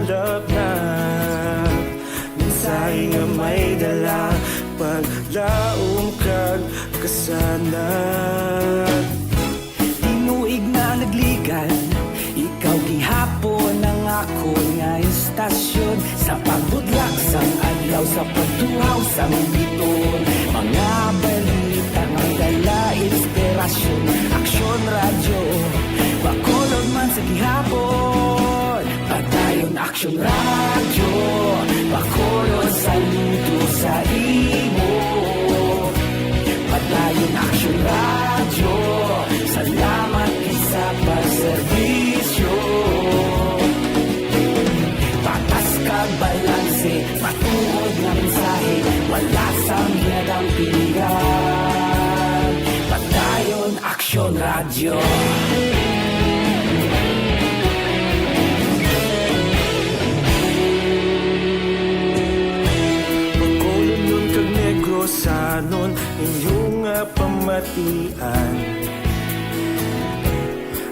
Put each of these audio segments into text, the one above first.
kalap na mensahe nga may dala paglaom kag kasanat. Tinuig na nagligan, ikaw gihapon ang ako nga istasyon. Sa pagbudlak sang adlaw, sa pagtuhaw sang biton, mga balita nga dala inspirasyon. Aksyon radyo, bakolod man sa gihapon. Padayon Aksyon radyo, bakolod saludo sa imo. Padayon Aksyon radyo, salamat isa pagserbisyo. Patas kag balanse, matuod nga mensahe, wala sang hinadang pilihan. Padayon Aksyon radyo. Pagkolon nun kag negro sanon inyong pamatian.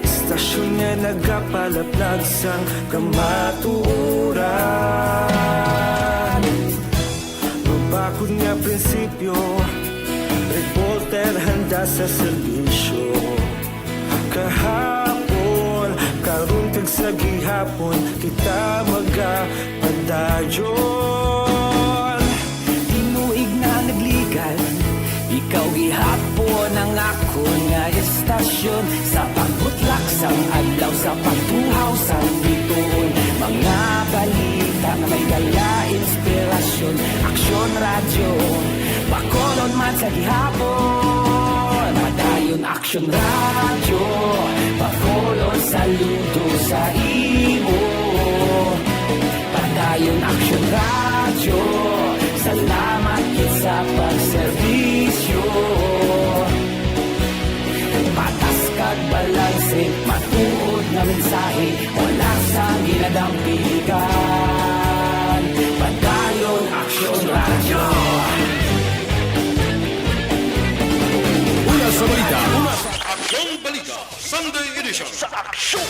Istasyon nga nagapalaplag sang kamatuuran. Mabakod nga prinsipyo, reporter handa sa serbisyo. Kahapon, karon kag sa gihapon, kita magapadayon. Tinuig na nagligan, ikaw gihapon ang ako nga istasyon. Sa pagbutlak sang adlaw, sa pagtuhaw sang biton, mga balita na may dala inspirasyon. Aksyon radyo, bakolon man sa gihapon. Padayon Aksyon radyo, bakolon saludo sa imo. Padayon Aksyon radyo, salamat sa pagserbisyo. Patas kag balanse, matuod na mensahe, wala sang ginadang pilihan. Padayon Aksyon radyo. Una sa balita, una sa Aksyon Balita, Sunday Edition sa Aksyon.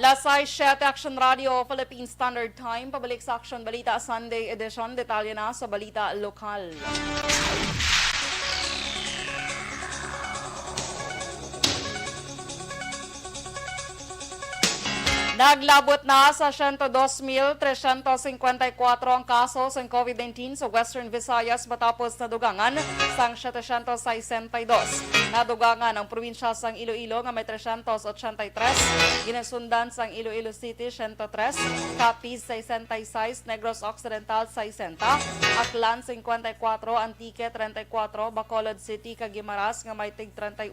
Lasay 7 Action Radio, Philippine Standard Time. Pabalik sa Aksyon Balita Sunday Edition. Detalye na sa balita lokal. Naglabot na sa 102,354 ang kaso sa COVID-19 sa Western Visayas matapos nadugangan sang 762. Nadugangan ang probinsya sang Iloilo nga may 383, ginasundan sang Iloilo City 103, Capiz 66, Negros Occidental 60, Aklan 54, Antique 34, Bacolod City kag Guimaras nga may tig 31.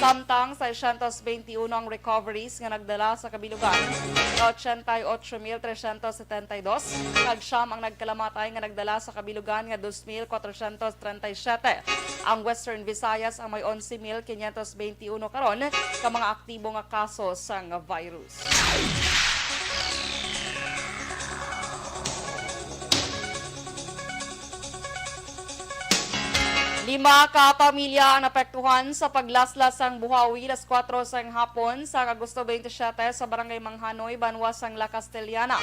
Samtang 621 ang recoveries nga nagdala sa kabilugan. 88,372 kag siyam ang nagkalamatay nga nagdala sa kabilugan nga 2,437. Ang Western Visayas ang may 11,521 karon ka mga aktibo nga kaso sang virus. Lima ka pamilya ang napektuhan sa paglaslas sang buhawi las 4 sang hapon sa Agosto 27 sa Barangay Manghanoy, Banwa sang La Castellana.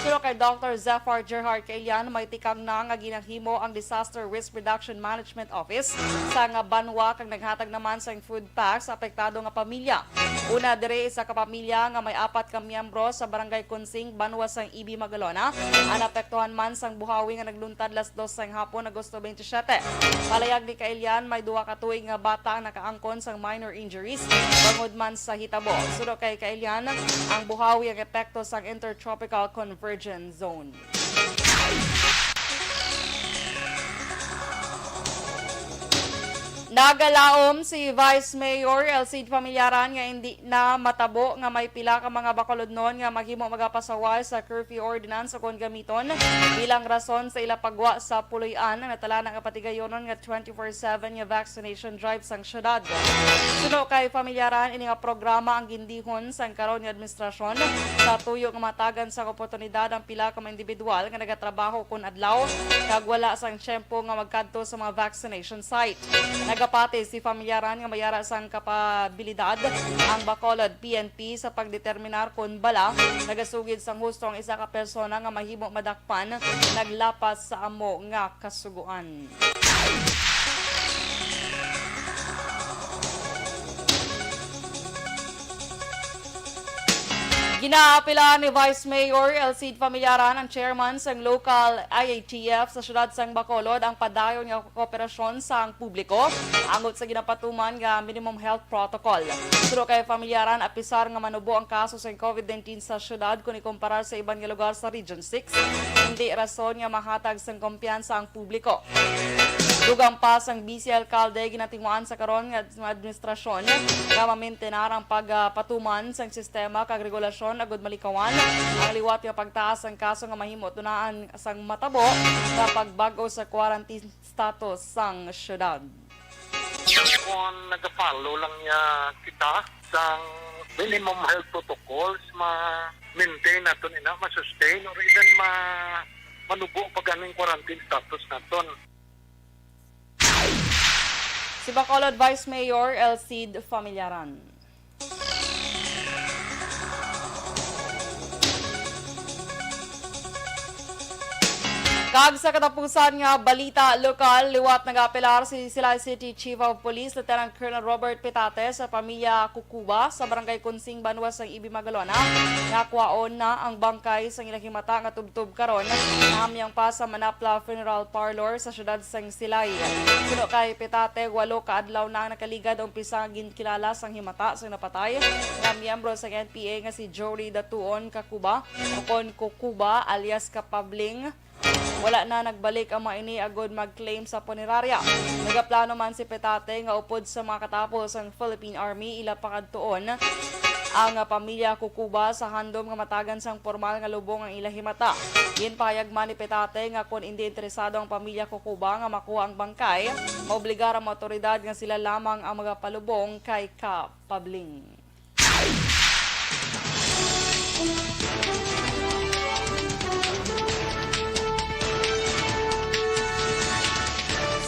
Pero kay Dr. Zephyr Gerhard Kailian, may tikang na nga ginahimo ang Disaster Risk Reduction Management Office sa nga Banwa kag naghatag naman sang food packs sa apektado nga pamilya. Una dire isa ka pamilya nga may 4 ka miyembro sa Barangay Kunsing, Banwa sang Ibi Magalona. Ang napektuhan man sang buhawi nga nagluntad las 2 sang hapon Agosto 27. Palayag ni Kailian, may 2 ka tuig nga bata ang nakaangkon sang minor injuries bangod man sa hitabo. Sudo kay Kailian, ang buhawi ang epekto sang Intertropical Convergence Zone. Nagalaom si Vice Mayor Elcid Familyaran nga hindi na matabo nga may pila ka mga bakolodnon nga maghimo magapasaway sa curfew ordinance kon gamiton bilang rason sa ila pagwa sa puloy-an nga natala nga patigayonon nga 24/7 nga vaccination drive sang syudad. Suno kay Familyaran ini nga programa ang gindihon sang karon nga administrasyon sa tuyo nga matagan sa oportunidad ang pila ka mga individual nga nagatrabaho kun adlaw kag wala sang tiyempo nga magkadto sa mga vaccination site. Nagapati si pamilyaran nga mayara sang kapabilidad ang Bacolod PNP sa pagdeterminar kung bala nagasugid sang husto ang isa ka persona nga mahimo madakpan naglapas sa amo nga kasuguan. Ginaapila ni Vice Mayor Elcid Familyaran ang chairman sang local IATF sa syudad sang Bacolod ang padayon nga kooperasyon sang publiko angot sa ginapatuman nga minimum health protocol. Pero kay Familyaran apisar nga manubo ang kaso sa COVID-19 sa syudad kung ikumparar sa ibang nga lugar sa Region 6, hindi rason nga mahatag sang kumpiyansa ang publiko. Dugang pa sang BC Alcalde ginatingwaan sa karon nga administrasyon nga mamentenar ang pagpatuman sang sistema kag regulasyon agud malikawan ang liwat nga pagtaas ang kaso nga mahimo tunaan sang matabo sa pagbago sa quarantine status sang syudad. Kung nag-follow lang niya kita sang minimum health protocols, ma-maintain natin ma-sustain or even manubo pag anong quarantine status natin. Si Bacolod Vice Mayor Elcid Familyaran. Kag sa katapusan nga balita lokal, liwat nag-apelar si Silay City Chief of Police Lieutenant Colonel Robert Petate sa pamilya Kukuba sa barangay Kunsing, Banwas ng Ibi Magalona nga kwaon na ang bangkay sa ilang himata nga tubtub karon namyang pa sa Manapla Funeral Parlor sa syudad sang Silay. Suno kay Petate, 8 kaadlaw na nakaligad ang pisang ginkilala sang himata sang napatay nga miyembro sa NPA nga si Jory Datuon Kakuba o kon Kukuba alias Kapabling. Wala na nagbalik ang mga ini agod mag-claim sa punerarya. Nagaplano man si Petate nga upod sa mga katapos ang Philippine Army ila pakadtuon ang pamilya Kukuba sa handom nga matagan sang formal nga lubong ang ilahimata. Ginpayag man ni Petate nga kung hindi interesado ang pamilya Kukuba nga makuha ang bangkay, maobligar ang otoridad nga sila lamang ang magapalubong kay Kapabling.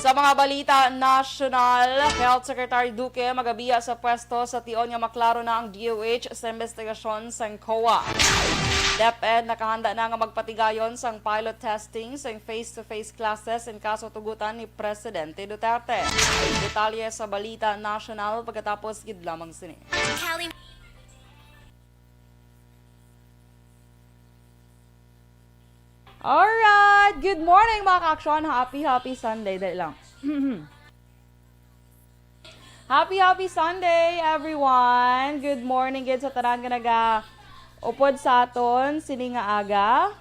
Sa mga balita national, Health Secretary Duque magabiya sa pwesto sa tion nga maklaro na ang DOH sa investigasyon sa COA. DepEd nakahanda na nga magpatigayon sang pilot testing sa face-to-face classes in kaso tugutan ni Presidente Duterte. Detalye sa balita national pagkatapos gid lamang sini. Alright, good morning mga ka-aksyon. Happy Sunday. Dahil lang. Happy Sunday everyone. Good morning gid sa tanan nga nag-upod sa aton sini nga aga.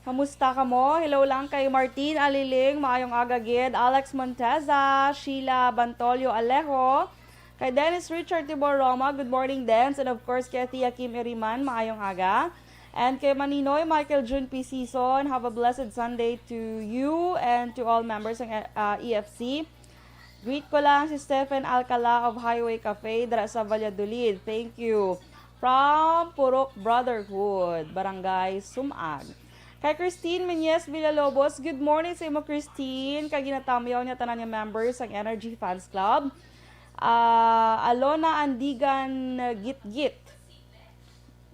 Kamusta ka mo? Hello lang kay Martin Aliling, maayong aga gid. Alex Monteza, Sheila Bantolio Alejo, kay Dennis Richard Tibor Roma, good morning Dens, and of course kay Tia Kim Iriman, maayong aga. And kay Maninoy Michael June P. Season, have a blessed Sunday to you and to all members ng EFC. Greet ko lang si Stephen Alcala of Highway Cafe dara sa Valladolid. Thank you. From Purok Brotherhood, Barangay Sumag. Kay Christine Menyes Villalobos, good morning sa imo Christine. Kay ginatamyaw niya tanan nga members ng Energy Fans Club. Alona Andigan Git-Git.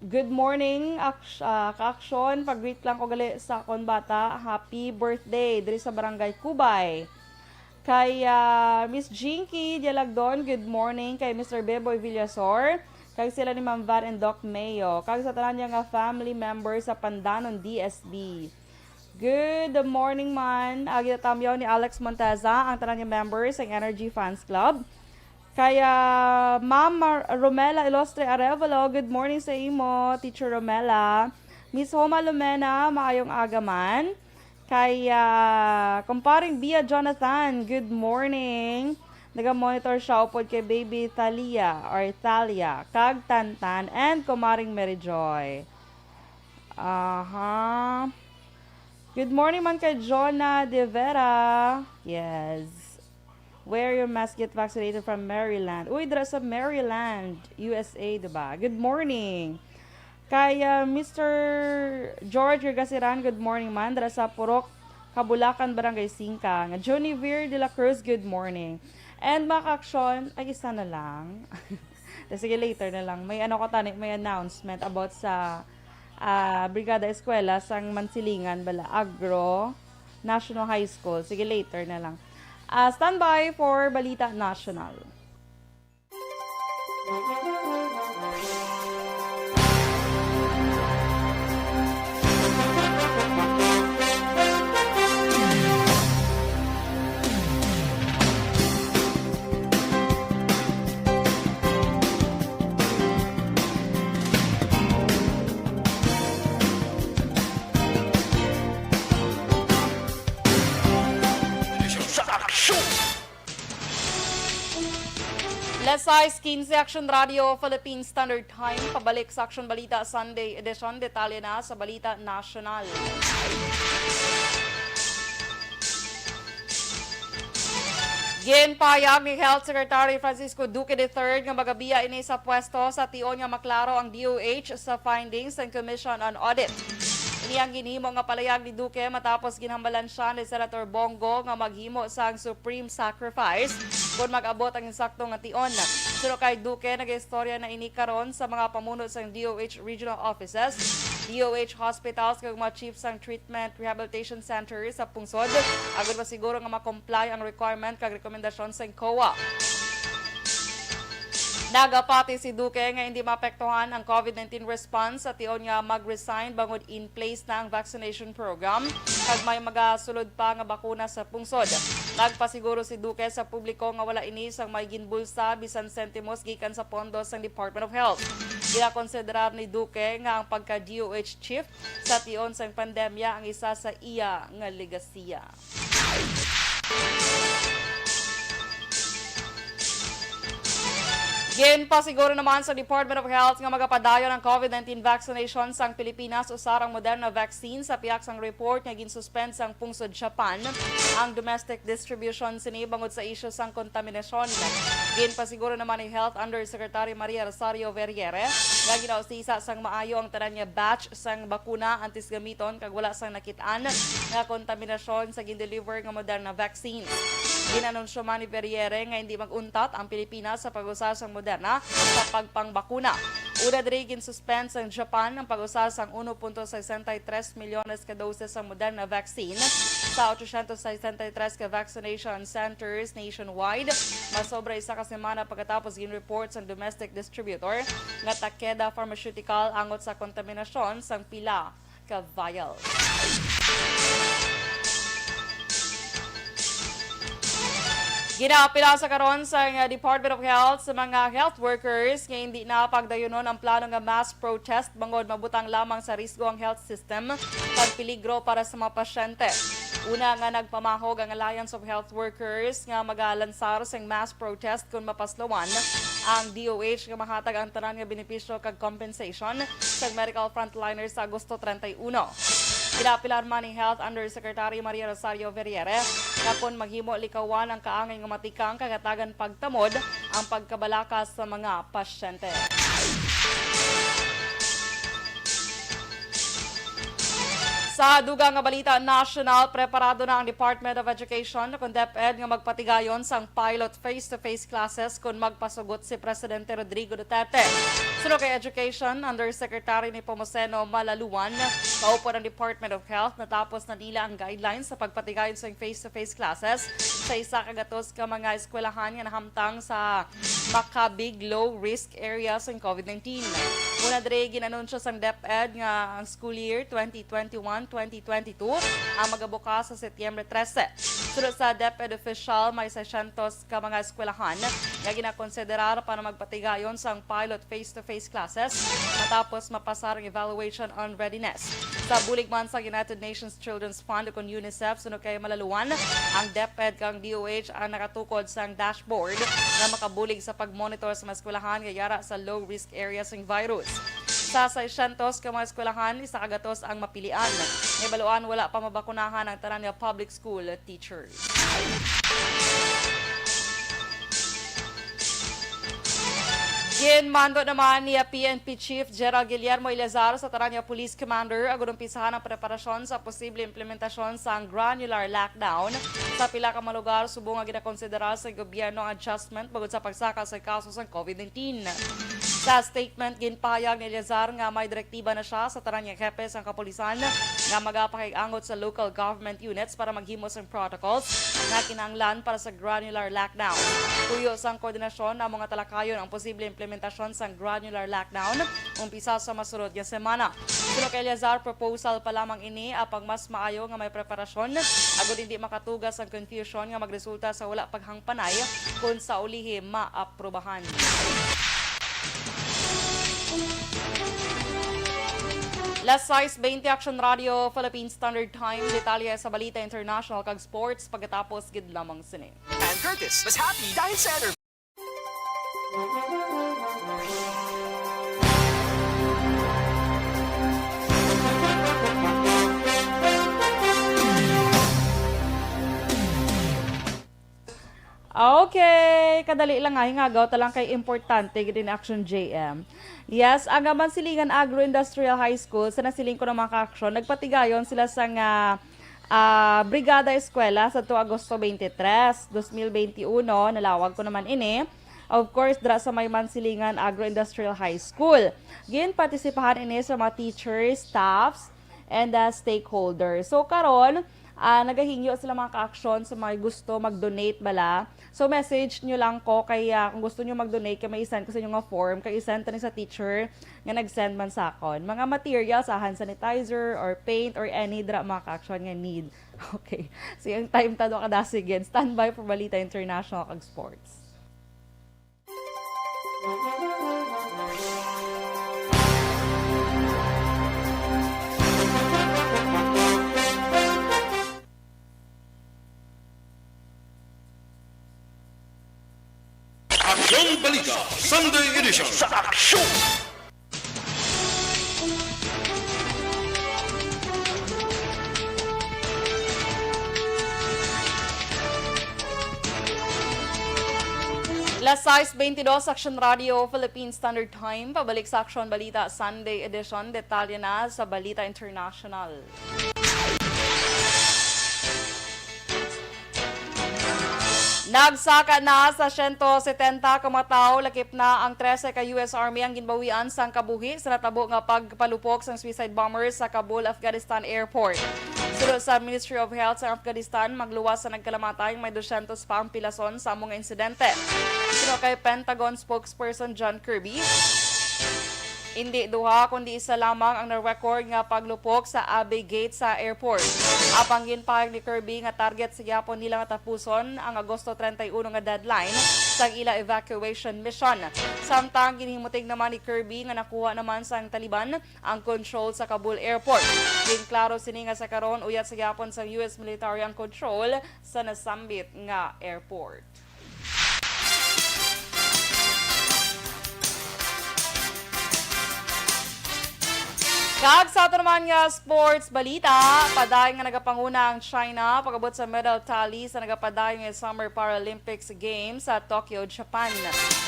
Good morning, ka-aksyon. Pag-greet lang ko gali sa akong bata. Happy birthday diri sa Barangay Kubay. Kay Miss Jinky Dialagdon, good morning. Kay Mr. Beboy Villasor. Kay sila ni Ma'am Van and Doc Mayo. Kay sa tanan niya nga family members sa Pandanon DSB. Good morning man. Ginatamyaw ni Alex Monteza ang tanan niya members ng Energy Fans Club. Kaya Ma'am Romela Ilostre Arevalo, good morning sa imo, Teacher Romela. Miss Homa Lumena, maayong agaman. Kaya kumparing Bia Jonathan, good morning. Naga-monitor siya upod kay Baby Thalia or Thalia, Kag Tantan, and kumaring Mary Joy. Good morning man kay Jonah De Vera. Yes. Wear your mask, get vaccinated from Maryland. Uy, dara sa Maryland, USA, diba? Good morning. Kay Mr. George Gasiran, good morning man. Dara sa Purok, Kabulacan, Barangay Singka. Johnny Veer de la Cruz, good morning. And mga ka-aksyon, ay isa na lang. Sige, later na lang. May may announcement about sa Brigada Eskwela sang Mansilingan bala Agro National High School. Sige, later na lang. Standby for Balita National. Size 15 Action Radio Philippine Standard Time. Pabalik sa Action Balita Sunday Edition. Detalye na sa Balita National. Ginpayag ni Health Secretary Francisco Duque III nga magabiya ini sa pwesto sa tion nga maklaro ang DOH sa findings ng Commission on Audit. Ini ang ginhimo nga palayag ni Duque matapos ginhambalan siya ni Senator Bongo nga maghimo sa supreme sacrifice kung mag-abot ang insakto nga tion. Pero kay Duque, nag-istorya na ini karon sa mga pamuno sa DOH regional offices, DOH hospitals kag mga chiefs sang treatment rehabilitation centers sa pungsod. Agad ba siguro nga ma-comply ang requirement kag rekomendasyon sa COA. Nagapati si Duque nga hindi maapektuhan ang COVID-19 response at iyon nga mag-resign bangod in place na ang vaccination program kag may magasulod pa nga bakuna sa pungsod. Nagpasiguro si Duque sa publiko nga wala ini sang may ginbulsa bisan sentimos gikan sa pondos ng Department of Health. Ginakonsiderar ni Duque nga ang pagka-DOH chief sa tion sang pandemya ang isa sa iya nga legasiya. Ginpasiguro naman sa Department of Health nga magapadayon ang COVID-19 vaccination sang Pilipinas usar ang Moderna vaccine sa piyak sang report nga ginsuspend sang pungsod Japan ang domestic distribution sini bangod sa isyu sang kontaminasyon. Ginpasiguro naman ni Health Undersecretary Maria Rosario Verriere nga ginausisa sang maayo ang tanan nga batch sang bakuna antes gamiton kag wala sang nakitaan nga kontaminasyon sa gin-deliver nga Moderna vaccine. Ginanunsyo man ni Verriere nga hindi mag-untat ang Pilipinas sa pag-usas sang Moderna sa pagpangbakuna. Una diri gin-suspend sa Japan ang pag-usas sang 1.63 milyones ka doses sa Moderna vaccine sa 863 ka vaccination centers nationwide. Masobra isa ka semana pagkatapos gin-report sa domestic distributor nga Takeda Pharmaceutical angot sa kontaminasyon sang pila ka vial. Ginapila sa karon sa Department of Health sa mga health workers nga hindi na pagdayonon ang plano nga mass protest bangod mabutang lamang sa risgo ang health system kag peligro para sa mga pasyente. Una nga nagpamahog ang Alliance of Health Workers nga magalansar sa mass protest kung mapaslawan ang DOH nga mahatag ang tanan nga benepisyo kag compensation sa medical frontliners sa Agosto 31. Ginapilar man ni Health Undersecretary Maria Rosario Verriere na kung maghimo likawan ang kaangay nga matikang kagatagan pagtamod ang pagkabalakas sa mga pasyente. Sa dugang nga balita national, preparado na ang Department of Education kung DepEd nga magpatigayon sang pilot face-to-face classes kung magpasugot si Presidente Rodrigo Duterte. Sunod kay Education, Undersecretary ni Pomoceno Malaluan, kaupo ng Department of Health natapos na nila ang guidelines sa pagpatigayon sang face-to-face classes sa isa kagatos ka mga eskwelahan nga nahamtang sa makabig low-risk areas ng COVID-19. Una dre ginanunsyo sang DepEd nga ang school year 2021-2022 ang magabukas sa Setyembre 13. Sunod sa DepEd official, may 600 ka mga eskwelahan nga ginakonsiderar para magpatigayon sang pilot face-to-face classes matapos mapasar ang evaluation on readiness. Sa bulig man sa United Nations Children's Fund kung UNICEF, sunod kay Malaluan, ang DepEd kang DOH ang nakatukod sang dashboard na makabulig sa pagmonitor sa mga eskwelahan nga yara sa low-risk areas ng virus. Sa 600 ka mga eskwelahan, isa kagatos ang mapilian. May baluan wala pa mabakunahan ang tanan nga public school teachers. Ginmando naman ni PNP Chief General Guillermo Ilazar sa Taranya Police Commander ang umpisahan ang preparasyon sa posible implementasyon sa granular lockdown sa pila ka mga lugar subong nga ginakonsidera sa gobyerno ang adjustment bugod sa pagsaka sa kaso sa COVID-19. Sa statement, ginpahayag ni Ilazar nga may direktiba na siya sa Taranya Hepes ang kapulisan nga magapakig-angot sa local government units para maghimos ang protocols na kinahanglan para sa granular lockdown. Tuyo sang koordinasyon ang mga talakayon ang posible implementasyon sa granular lockdown umpisa sa masunod nga semana. Sino kay Ilazar, proposal pa lamang ini apang mas maayo nga may preparasyon agud hindi makatugas ang confusion nga magresulta sa wala paghangpanay kung sa ulihi maaprobahan. Last size 20 Action Radio Philippine Standard Time, detalye sa Balita International kag Sports pagkatapos gid lamang sini. And Curtis was happy dahil sa Okay, kadali lang nga hingagaw talang kay importante gid Action JM. Yes, ang Mansilingan Agro-Industrial High School sa nasiling ko ng mga ka-aksyon, nagpatigayon sila sa Brigada Eskwela sa Agosto 23, 2021, nalawag ko naman ini. Of course, dra sa may Mansilingan Agro-Industrial High School. Gin partisipahan ini sa mga teachers, staffs, and stakeholders. So karon, nagahingyo sila mga ka-aksyon sa mga gusto mag-donate bala. So message nyo lang ko kaya kung gusto nyo mag-donate kaya may isend ko sa inyo nga form kaya isend tani sa teacher nga nag-send man sa akon. Mga materials, hand sanitizer or paint or any dra mga ka-aksyon nga need. Okay. So yung time tado kadasigen. Standby for Balita International kag Sports. Aksyon Balita Sunday Edition sa Aksyon! Last size 22 Action Radio Philippine Standard Time, pabalik sa Aksyon Balita Sunday Edition, detalye na sa Balita International. Nagsaka na sa 170 kamataw, lakip na ang 13 ka US Army ang ginbawian sang kabuhi sa natabo nga pagpalupok sang suicide bombers sa Kabul, Afghanistan Airport. Sulod sa Ministry of Health sa Afghanistan, magluwas sa nagkalamatay may 200 pa ang pilason sa mga insidente. Sino kay Pentagon spokesperson John Kirby, hindi duha kundi isa lamang ang na-record nga paglupok sa Abbey Gate sa airport. Apang ginpahayag ni Kirby nga target sa gyapon nila nga tapuson ang Agosto 31 nga deadline sa ila evacuation mission. Samtang ginhimutig naman ni Kirby nga nakuha naman sa Taliban ang control sa Kabul airport. Ginklaro sini nga sa karon uyat sa gyapon sa US military ang control sa nasambit nga airport. Kag sa ato naman nga sports balita, padayon nga nagapanguna ang China pagabot sa medal tally sa nagapadayon nga Summer Paralympics Games sa Tokyo, Japan.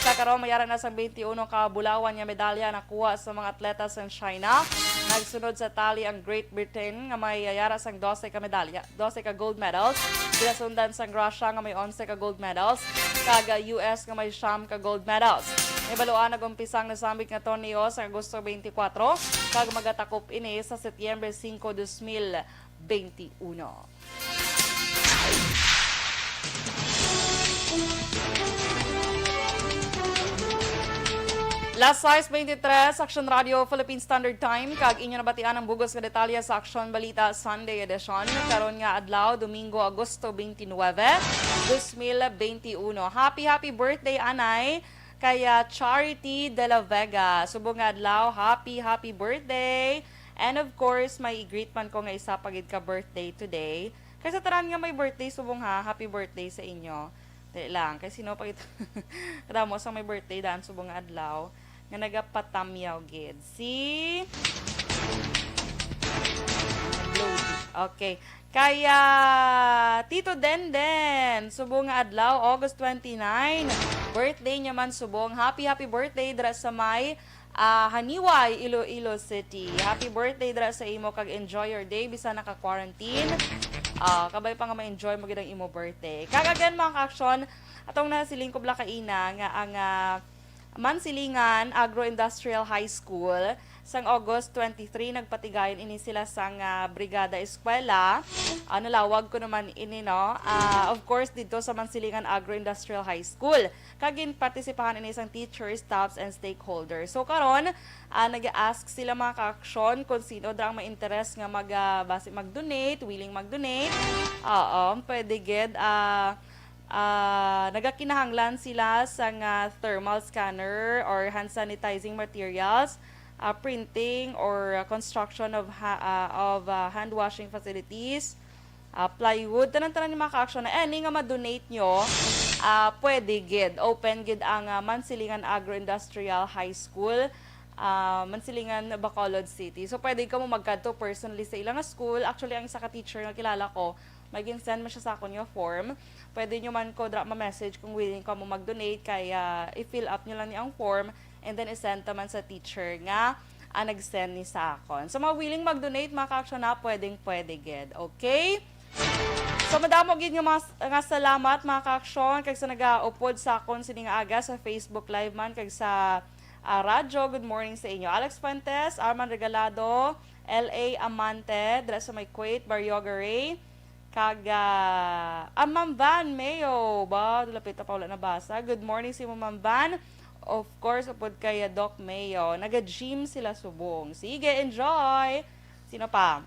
Sa karon mayara na sa 21 ka bulawan nga medalya nakuha sa mga atleta sa China. Nagsunod sa tally ang Great Britain nga may yara sang 12 ka medalya, 12 ka gold medals. Pinasundan sang Russia nga may 11 ka gold medals, kag US nga may 9 ka gold medals. Ibaluan nagumpisang nasambit nga torneo sa Agosto 24 kag magatakop ini sa Setyembre 5, 2021. Last size 23 Action Radio Philippine Standard Time kag inyo nabatian ang bugos nga detalye sa Aksyon Balita Sunday Edition karon nga adlaw Domingo Agosto 29, 2021. Happy birthday anay kaya Charity de la Vega. Subong adlaw, happy birthday. And of course, may i-greet man ko nga isa pagid ka birthday today. Kasi taran nga may birthday, subong happy birthday sa inyo. Dili lang, kasi sino pag ito, kada mo sa may birthday daan subong adlaw, nga nagapatamyaw gid. Si Okay. Kaya Tito Denden, subong nga adlaw, August 29. Birthday niya man subong. Happy birthday dira sa may Haniway, Iloilo City. Happy birthday dira sa imo, kag enjoy your day bisa naka-quarantine. Kabay pa nga ma-enjoy mo gid ang imo birthday. Kagagan mga ka-aksyon, atong nasiling ko bla kaina nga ang Mansilingan Agro-Industrial High School sang August 23 nagpatigayon ini sila sang Brigada Eskwela. Nalawag ko naman ini no. Of course dito sa Mansilingan Agro-Industrial High School. Kagin partisipahan ini sang teachers, staffs and stakeholders. So karon nag-ask sila mga ka-aksyon kung sino dra ang ma-interest nga mag-donate, willing mag-donate. Pwede gid nagakinahanglan sila sang thermal scanner or hand sanitizing materials, printing or construction of hand washing facilities, plywood, tanan-tanan yung mga ka-aksyon na any nga ma-donate nyo, pwede gid, open gid ang Mansilingan Agro-Industrial High School, Mansilingan, Bacolod City. So pwede ka mo magkadto personally sa ilang school. Actually ang isa ka teacher nga kilala ko, mag-send mo siya sa akon yung form. Pwede nyo man ko ma-message kung willing ka mo mag-donate, kaya i-fill up nyo lang niya ang form and then i-send naman sa teacher nga nag-send ni sa akon. So mga willing mag-donate, mga ka-aksyon na pwede gid. Okay? So madamo gid nga salamat mga ka-aksyon kag sa nagaupod sa akon sining aga sa Facebook Live man kag sa radyo. Good morning sa inyo. Alex Fuentes, Arman Regalado, L.A. Amante, dra sa may Kuwait, Baryoga Ray, kag Ma'am Van Mayo, ba? Dulapit pa wala nabasa. Good morning si Ma'am Van. Of course, upod kay Doc Mayo. Naga-gym sila subong. Sige, enjoy! Sino pa?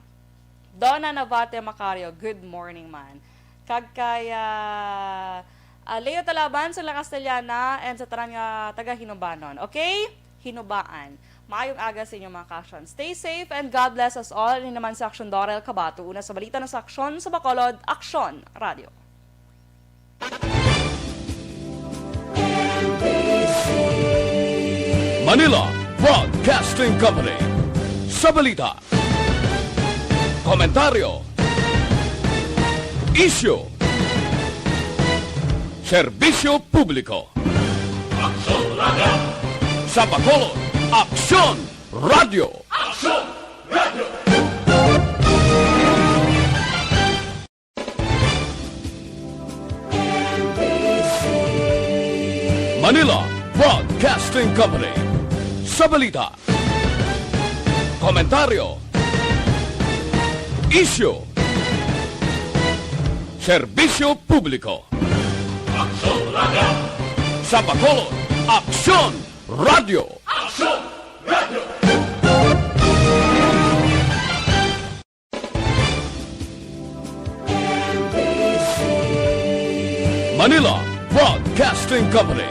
Donna Navate Macario. Good morning man. Kag kay Leo Talaban sa La Castellana and sa tanan nga taga Hinubanon. Okay? Hinubaan. Maayong aga sa inyo mga ka-aksyon. Stay safe and God bless us all. Ini naman sa Aksyon Dorel, Cabatu. Una sa balita ng sa Aksyon sa Bacolod, Aksyon Radio. Manila Broadcasting Company. Sa balita, komentaryo, issue, serbisyo publiko. Aksyon Radio. Sa Bacolod, Aksyon Radio. Aksyon Radio. Manila Broadcasting Company. Sa balita, komentaryo, issue, serbisyo publiko. Aksyon Radio. Sa Bacolod, Aksyon Radio. Aksyon Radio. Manila Broadcasting Company.